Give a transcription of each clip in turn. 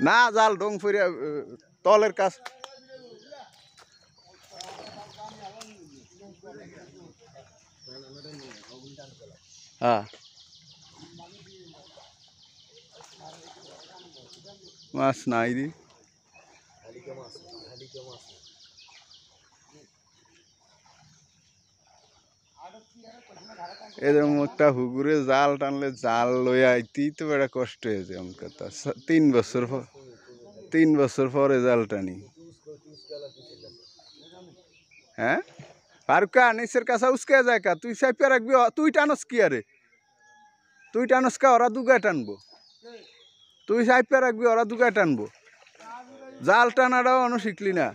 না জাল ডং ফিরে তলের কাজ হ্যাঁ মাছ নাই রে এরকম একটা হুগুরে জাল টানলে জাল লইয়া আইতেই তো বড় কষ্ট হয়েছে আমার কথা 3 বছর পরে জাল টানি হ্যাঁ ফারুকা নিচের কাছে উস্কে যায় কা তুই সাইপে রাখবি তুই টানস কি আরে তুই টানস কা ওরা দুগায় টানবো তুই সাইপে রাখবি ওরা দুগায় টানবো জাল টানাটাও অন শিখলি না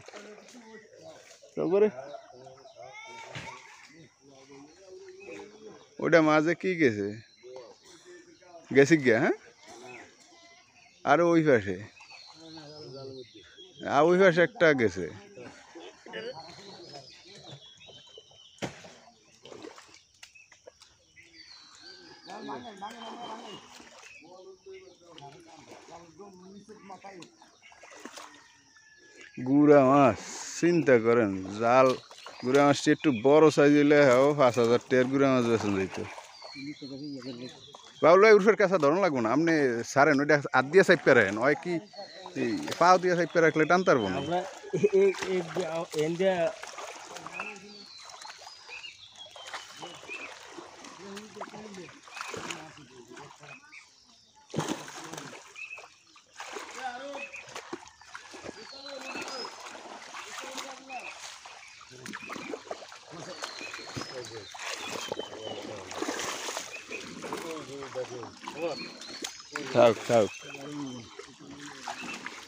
তারপরে ওটা মাঝে কি গেছে গেছি গিয়া হ্যাঁ আর ওই পাশে ওই পাশে একটা গেছে গুড়া মাছ চিন্তা করেন জাল গুড়া মাছটি একটু বড় সাইজ হইলে হ্যাঁ 5,000 টাকার গুড়া মাছ বেছেন যাইতো বাবুল উর্ফের কাছে ধরন লাগবো না আপনি সারেন ওইটা হাত দিয়ে সাইড পেরেন ওই কি পাও দিয়ে সাইড পেরে রাখলে টানতে পারবো না থাক থাক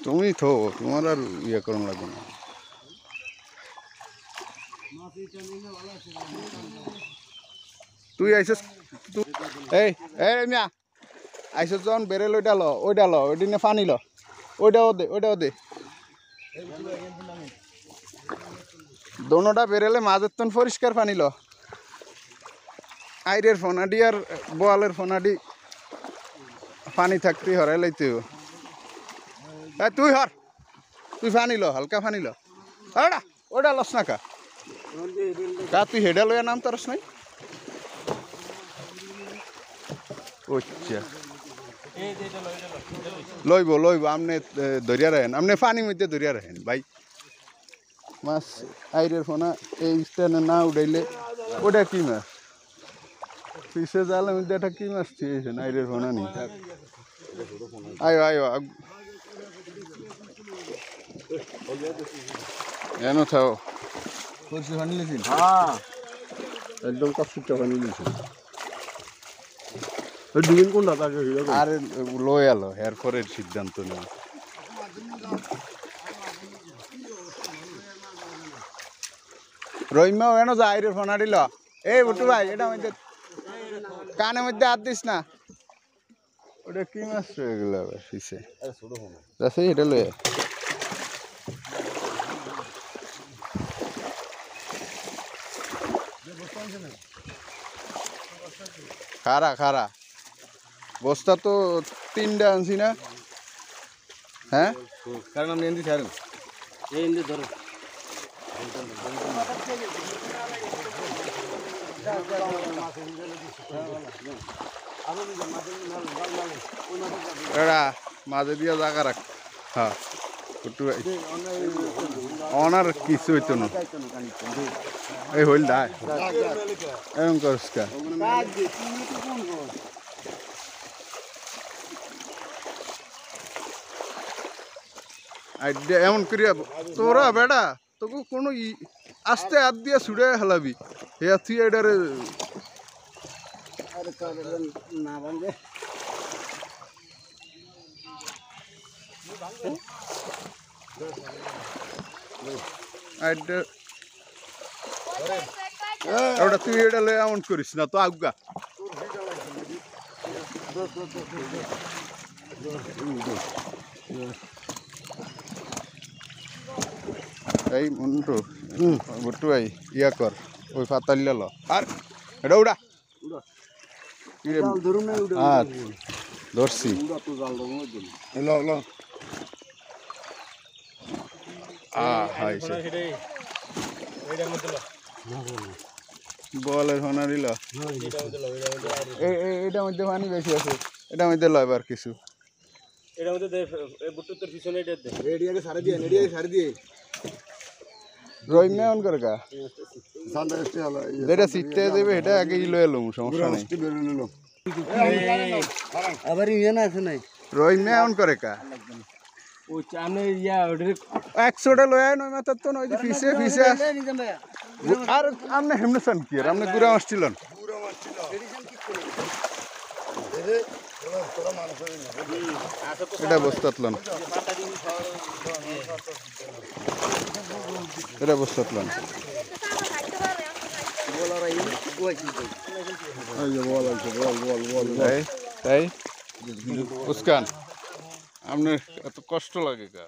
তুমি থো তোমার আর ইয়ে করুন লাগবে না তুই আইসস এই এই মিয়া আইসস যখন বেরেল ওইটা ল ওইদিনে পানি ল ওইটাও দে দোনোটা বেরেলে মাঝের তন পরিষ্কার পানি ল আইরের ফোনাডি আর বোয়ালের ফোনাডি পানি থাকতে হরাই লাইতে তুই পানি ল হালকা পানি ল ওটা লস না কা তুই হেডা লইয়া নাম তারস নাই আচ্ছা লইব আপনি ধরিয়া রাখেন আপনি পানির মধ্যে ধরিয়া রাখেন ভাই মাছ আইরের ফোনা এই স্ট্যান্ডে না উঠাইলে ওটা কি মাছ পিসে জালের মধ্যে একটা কি মাছ খেয়েছেন আইরের ফোনা নি আয়ো এনো থাও কলসি পানি লিখি হ্যাঁ একদম কাপড়টা পানি লিখি দুদিন কোন দাদা আরে লই আলো এরপরের সিদ্ধান্ত নেই রহিমাও এনো যা আইরের ফোনা দিল এই বুটু ভাই এটা মধ্যে কানের মধ্যে হাত দিস না ওটা কি মাছ রয়ে গেল আবার পিছে যাচ্ছে এটা লয়ে খারা বস্তা তো 3টা আনছি না হ্যাঁ কারণ আপনি এনে ছাড়েন এই এনে ধরো এরা মাঝে দিয়া জায়গা রাখ হ্যাঁ অনার কিছু হইতো না এই হইল দা এরকম করিস এমন করিয়া তোরা বেড়া তোকে কোনো আস্তে হাত দিয়ে ছুড়ে হেলাবি হে তুই এটারে না ভাঙবে ওটা তুই এটা লয়ে এমন করিস না তো আজ্ঞা এই মন্টু বটু ভাই ইয়া কর ওই পাতাল্লা ল আর এটা উড়া কি রে আর ধরছি হাইছে বলের সোনারি ল এটার মধ্যে পানি বেশি আছে এটার মধ্যে লয় বার কিছু এটার মধ্যে দে বুটুর পিছনে এটা দে রেডিয়াকে সারি দিয়ে রই মেয়ন করে কা যেটা সিটতে দেবে এটা আগে লয়ে এলুম সমস্যা নেই আবার ইয়ে না আছে নাই রই মেয়ন করে কা ও চামনে ইয়া ওডরে 100টা লয়ে নয় মাত্র তো নয় যে ফিসে আর আমনে হেমনে সান কি আর আমনে গুড়া মাছ ছিলেন এটা বস্তাতলন এটা বস্তাতলন তাই উস্কান আপনার এত কষ্ট লাগে কা